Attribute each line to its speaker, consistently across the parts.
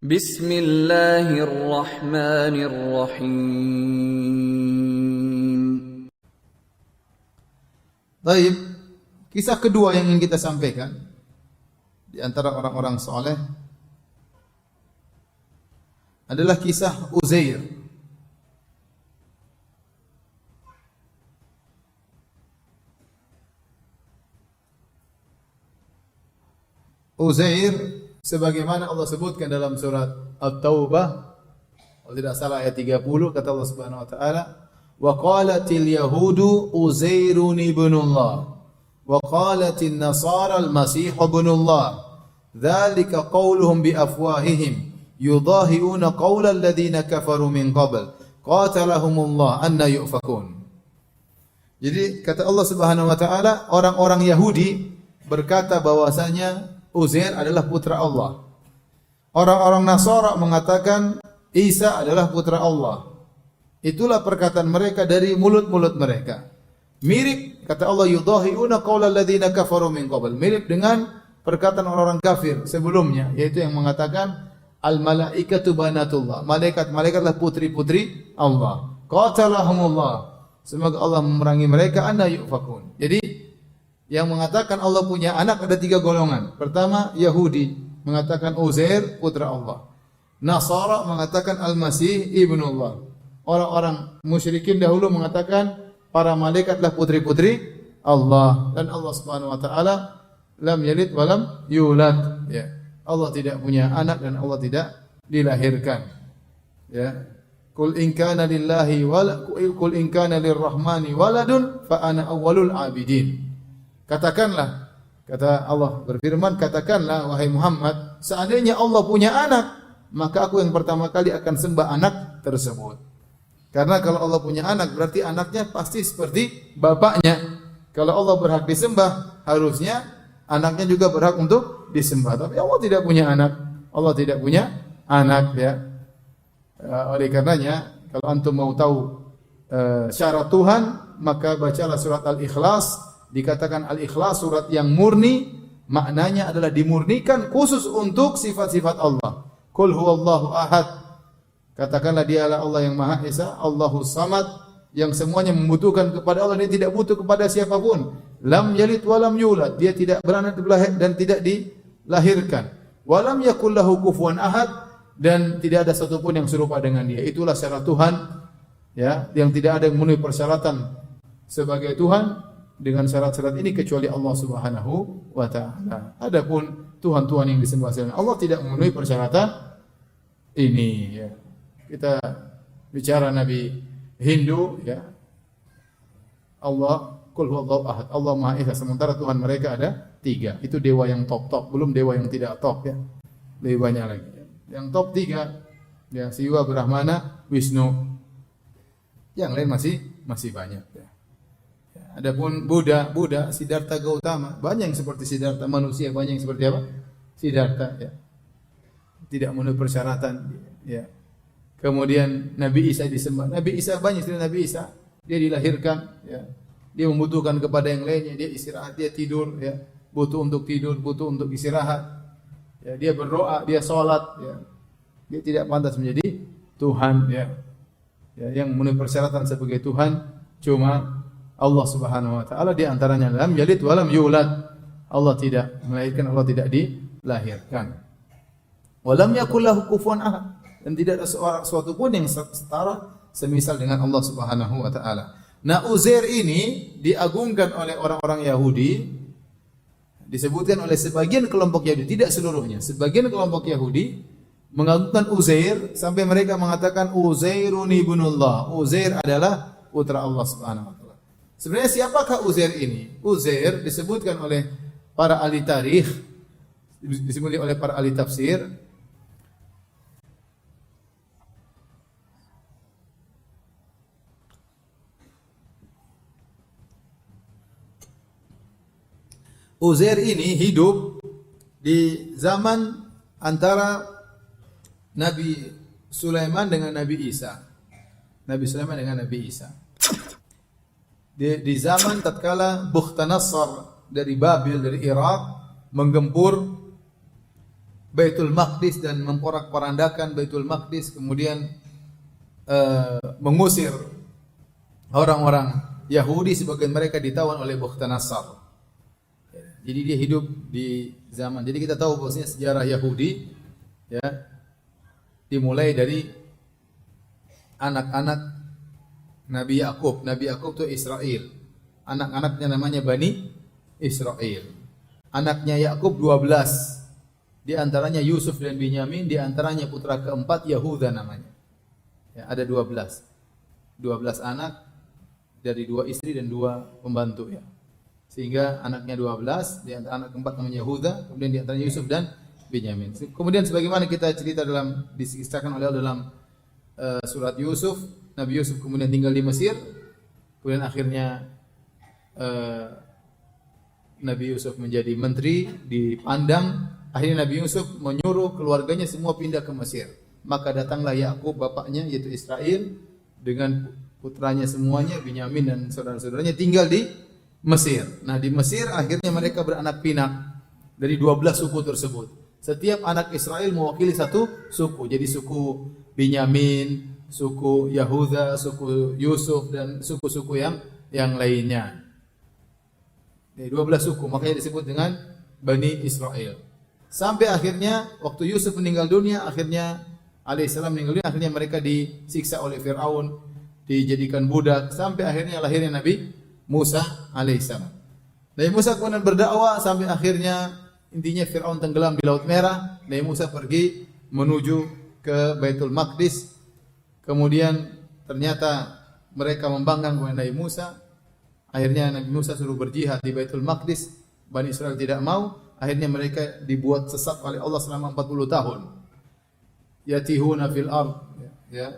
Speaker 1: Bismillahirrahmanirrahim.
Speaker 2: Baik, kisah kedua yang ingin kita sampaikan di antara orang-orang soleh adalah kisah Uzair. Uzair sebagaimana Allah sebutkan dalam surat At-Taubah, kalau tidak salah ayat 30, kata Allah Subhanahu wa taala, wa qalatil yahudu Uzairun ibnullah wa qalatin nasara al-masih ibnullah dzalika qauluhum bi afwahihim yudahiuna qaula alladziina kafaru min qabl qatalahumullah anna yufakun. Jadi kata Allah Subhanahu wa taala, orang-orang Yahudi berkata bahwasanya Uzair adalah putra Allah. Orang-orang Nasara mengatakan Isa adalah putra Allah. Itulah perkataan mereka dari mulut-mulut mereka. Mirip kata Allah, yudahiuna qaulal ladzina kafaru min qabl. Mirip dengan perkataan orang-orang kafir sebelumnya, yaitu yang mengatakan al malaikatu banatullah. Malaikat-malaikatlah putri-putri Allah. Qatalahumullah. Semoga Allah memerangi mereka, anna yufakun. Jadi yang mengatakan Allah punya anak ada 3 golongan. Pertama, Yahudi mengatakan Uzair putra Allah. Nasara mengatakan Al-Masih ibnullah. Orang-orang musyrikin dahulu mengatakan para malaikatlah putri-putri Allah, dan Allah Subhanahu wa taala lam yalid wa lam yulad, ya. Allah tidak punya anak dan Allah tidak dilahirkan. Ya. Qul in kana lillahi qul in kana lirrahmani waladun fa ana awwalul abidin. Katakanlah, kata Allah berfirman, katakanlah wahai Muhammad, seandainya Allah punya anak, maka aku yang pertama kali akan sembah anak tersebut. Karena kalau Allah punya anak, berarti anaknya pasti seperti bapaknya. Kalau Allah berhak disembah, harusnya anaknya juga berhak untuk disembah. Tapi Allah tidak punya anak. Allah tidak punya anak, ya. Oleh karenanya, kalau antum mau tahu syarat Tuhan, maka bacalah surat Al-Ikhlas. Dikatakan Al-Ikhlas surat yang murni, maknanya adalah dimurnikan khusus untuk sifat-sifat Allah. Qul huwallahu ahad. Katakanlah dialah Allah yang Maha Esa, Allahus Samad, yang semuanya membutuhkan kepada Allah, dia tidak butuh kepada siapapun. Lam yalid wa lam yulad, dia tidak beranak dan tidak dilahirkan. Wa lam yakul lahu kufuwan ahad, dan tidak ada satupun yang serupa dengan dia. Itulah syarat Tuhan, ya, yang tidak ada yang memenuhi persyaratan sebagai Tuhan dengan syarat-syarat ini kecuali Allah Subhanahu wa taala. Adapun tuhan-tuhan yang disembah selain Allah tidak memenuhi persyaratan ini, ya. Kita bicara Nabi Hindu, ya. Allah qul huwallahu ahad, Allah Maha Esa, sementara Tuhan mereka ada 3. Itu dewa yang top-top, belum dewa yang tidak top, ya. Lebih banyak lagi. Yang top 3, ya, Siwa, Brahmana, Wisnu. Yang lain masih banyak, ya. Adapun Buddha, Siddhartha Gautama, banyak yang seperti Siddhartha, manusia banyak yang seperti apa? Siddhartha, ya. Tidak memenuhi persyaratan, ya. Kemudian Nabi Isa disembah. Nabi Isa banyak sekali Nabi Isa. Dia dilahirkan, ya. Dia membutuhkan kepada yang lainnya, dia istirahat, dia tidur, ya. Butuh untuk tidur, butuh untuk istirahat. Ya, dia berdoa, dia salat, ya. Dia tidak pantas menjadi Tuhan, ya. Ya, yang memenuhi persyaratan sebagai Tuhan cuma Allah Subhanahu wa taala, di antaranya lam yalid wa lam yulad. Allah tidak melahirkan, Allah tidak dilahirkan. Wa lam yakul lahu kufuwan ahad, dan tidak ada sesuatu pun yang setara semisal dengan Allah Subhanahu wa taala. Nah, Uzair ini diagungkan oleh orang-orang Yahudi, disebutkan oleh sebagian kelompok Yahudi, tidak seluruhnya. Sebagian kelompok Yahudi mengagungkan Uzair sampai mereka mengatakan Uzairun ibnullah. Uzair adalah putra Allah Subhanahu wa taala. Sebenarnya siapakah Uzair ini? Uzair disebutkan oleh para ahli tarikh, disebutkan oleh para ahli tafsir, Uzair ini hidup di zaman antara Nabi Sulaiman dengan Nabi Isa. Nabi Sulaiman dengan Nabi Isa. Di zaman tatkala Bukhtanasar dari Babil, dari Irak, menggempur Baitul Maqdis dan memporak-porandakan Baitul Maqdis, kemudian mengusir orang-orang Yahudi, sebagian mereka ditawan oleh Bukhtanasar. Jadi dia hidup di zaman. Jadi kita tahu bahwasanya sejarah Yahudi ya dimulai dari anak-anak Nabi Yakub. Nabi Yakub itu Israel. Anak-anaknya namanya Bani Israel. Anaknya Yakub 12. Di antaranya Yusuf dan Binyamin, di antaranya putra keempat Yahuda namanya. Ya, ada 12. 12 anak dari 2 istri dan 2 pembantu ya. Sehingga anaknya 12, di antara anak keempat namanya Yahuda, kemudian di antaranya Yusuf dan Binyamin. Kemudian sebagaimana kita cerita dalam diceritakan oleh Allah dalam surat Yusuf, Nabi Yusuf kemudian tinggal di Mesir, kemudian akhirnya Nabi Yusuf menjadi menteri di Padang. Akhirnya Nabi Yusuf menyuruh keluarganya semua pindah ke Mesir. Maka datanglah Yakub bapaknya yaitu Israel dengan putranya semuanya, Binyamin dan saudara-saudaranya tinggal di Mesir. Nah, di Mesir akhirnya mereka beranak pinak dari 12 suku tersebut. Setiap anak Israel mewakili satu suku. Jadi suku Binyamin, suku Yahuda, suku Yusuf dan suku-suku yang lainnya. Dari 12 suku, makanya disebut dengan Bani Israel. Sampai akhirnya waktu Yusuf meninggal dunia, akhirnya alaihissalam meninggal dunia, akhirnya mereka disiksa oleh Firaun, dijadikan budak sampai akhirnya lahirnya Nabi Musa alaihissalam. Nabi Musa kemudian berdakwah sampai akhirnya intinya Firaun tenggelam di Laut Merah. Nabi Musa pergi menuju ke Baitul Maqdis. Kemudian ternyata mereka membangkang kepada Nabi Musa. Akhirnya Nabi Musa suruh berjihad di Baitul Maqdis. Bani Israel tidak mau. Akhirnya mereka dibuat sesat oleh Allah selama 40 tahun. Yatihuna fil ard, ya.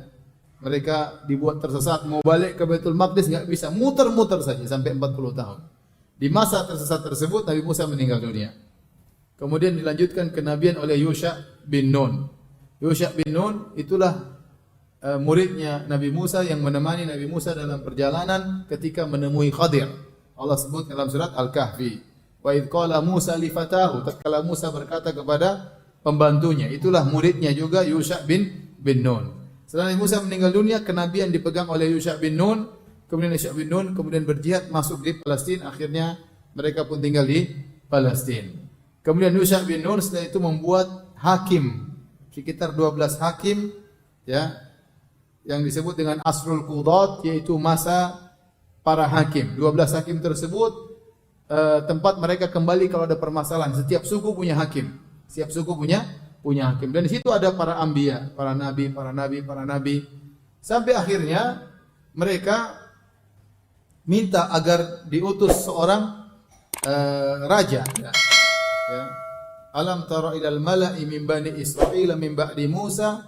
Speaker 2: Mereka dibuat tersesat, mau balik ke Baitul Maqdis enggak bisa, muter-muter saja sampai 40 tahun. Di masa tersesat tersebut Nabi Musa meninggal dunia. Kemudian dilanjutkan kenabian oleh Yusha bin Nun. Yusha bin Nun itulah muridnya Nabi Musa yang menemani Nabi Musa dalam perjalanan ketika menemui Khadir. Allah sebut dalam surat Al-Kahfi, wa idz qala Musa li fatahu, tatkala Musa berkata kepada pembantunya, itulah muridnya juga Yusha bin Nun. Setelah Nabi Musa meninggal dunia, kenabian dipegang oleh Yusha bin Nun. Kemudian Yusha bin Nun kemudian berjihad masuk di Palestina. Akhirnya mereka pun tinggal di Palestina. Kemudian Yusha bin Nun setelah itu membuat hakim, sekitar 12 hakim ya, yang disebut dengan Asrul Qudat, yaitu masa para hakim. 12 hakim tersebut tempat mereka kembali kalau ada permasalahan. Setiap suku punya hakim. Setiap suku punya hakim. Dan di situ ada para anbiya, para nabi. Sampai akhirnya mereka minta agar diutus seorang raja. Ya. Alam tara ilal mala'i min bani Israil min ba'di Musa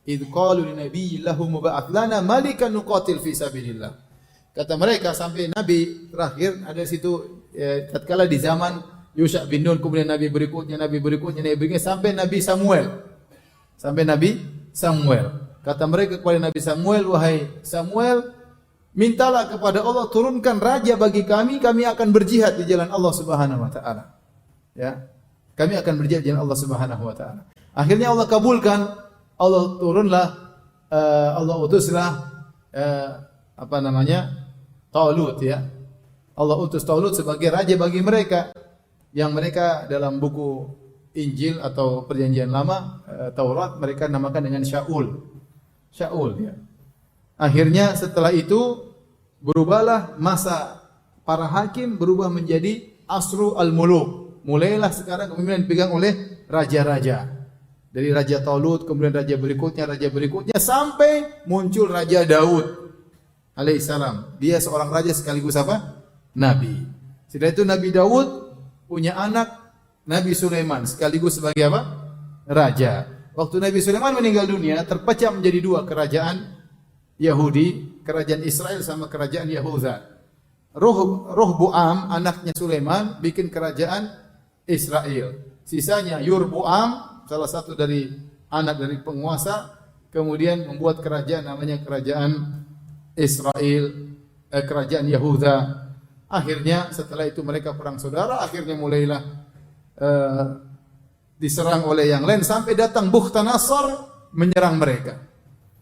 Speaker 2: id qalu li nabiyyin lahum ba'ath lana malikan nuqatil fi sabilillah. Kata mereka sampai nabi terakhir ada di situ tatkala di zaman Yusha bin Nun, kemudian nabi berikutnya sampai Nabi Samuel. Kata mereka kepada Nabi Samuel, wahai Samuel, mintalah kepada Allah turunkan raja bagi kami akan berjihad di jalan Allah Subhanahu wa taala. Ya. Kami akan berjihad di jalan Allah Subhanahu wa taala. Akhirnya Allah kabulkan. Allah utuslah Talut ya. Allah utus Talut sebagai raja bagi mereka. Yang mereka dalam buku Injil atau Perjanjian Lama, Taurat, mereka namakan dengan Shaul ya. Akhirnya setelah itu berubahlah masa para hakim, berubah menjadi Asru al-Muluk. Mulailah sekarang kepemimpinan dipegang oleh raja-raja. Dari Raja Talut, kemudian raja berikutnya sampai muncul Raja Daud alaihissalam. Dia seorang raja sekaligus apa? Nabi. Setelah itu Nabi Daud punya anak Nabi Sulaiman sekaligus sebagai apa? Raja. Waktu Nabi Sulaiman meninggal dunia, terpecah menjadi 2 kerajaan Yahudi, kerajaan Israel sama kerajaan Yahuda. Rohboam anaknya Sulaiman bikin kerajaan Israel. Sisanya Yorboam, salah satu dari anak dari penguasa, kemudian membuat kerajaan namanya kerajaan Israel, kerajaan Yahuda. Akhirnya setelah itu mereka perang saudara, akhirnya mulailah diserang oleh yang lain sampai datang Bukhtanasar menyerang mereka.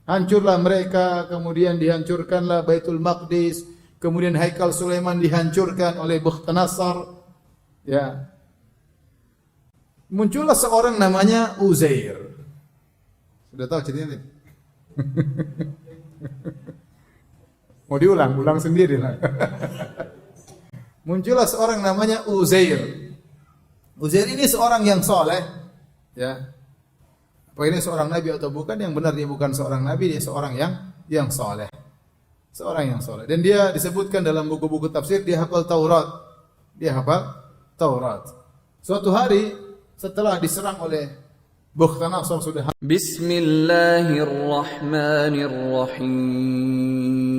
Speaker 2: Hancurlah mereka, kemudian dihancurkanlah Baitul Maqdis, kemudian Haikal Sulaiman dihancurkan oleh Bukhtanasar. Ya. Muncullah seorang namanya Uzair. Sudah tahu ceritanya? Mau ulang sendiri lah. Muncullah seorang namanya Uzair. Uzair ini seorang yang soleh, ya. Apa ini seorang nabi atau bukan? Yang benar dia bukan seorang nabi, dia seorang yang soleh. Seorang yang soleh. Dan dia disebutkan dalam buku-buku tafsir, dia hafal Taurat. Dia hafal Taurat. Suatu hari setelah diserang oleh Bukhtanasar sudah
Speaker 1: Bismillahirrahmanirrahim.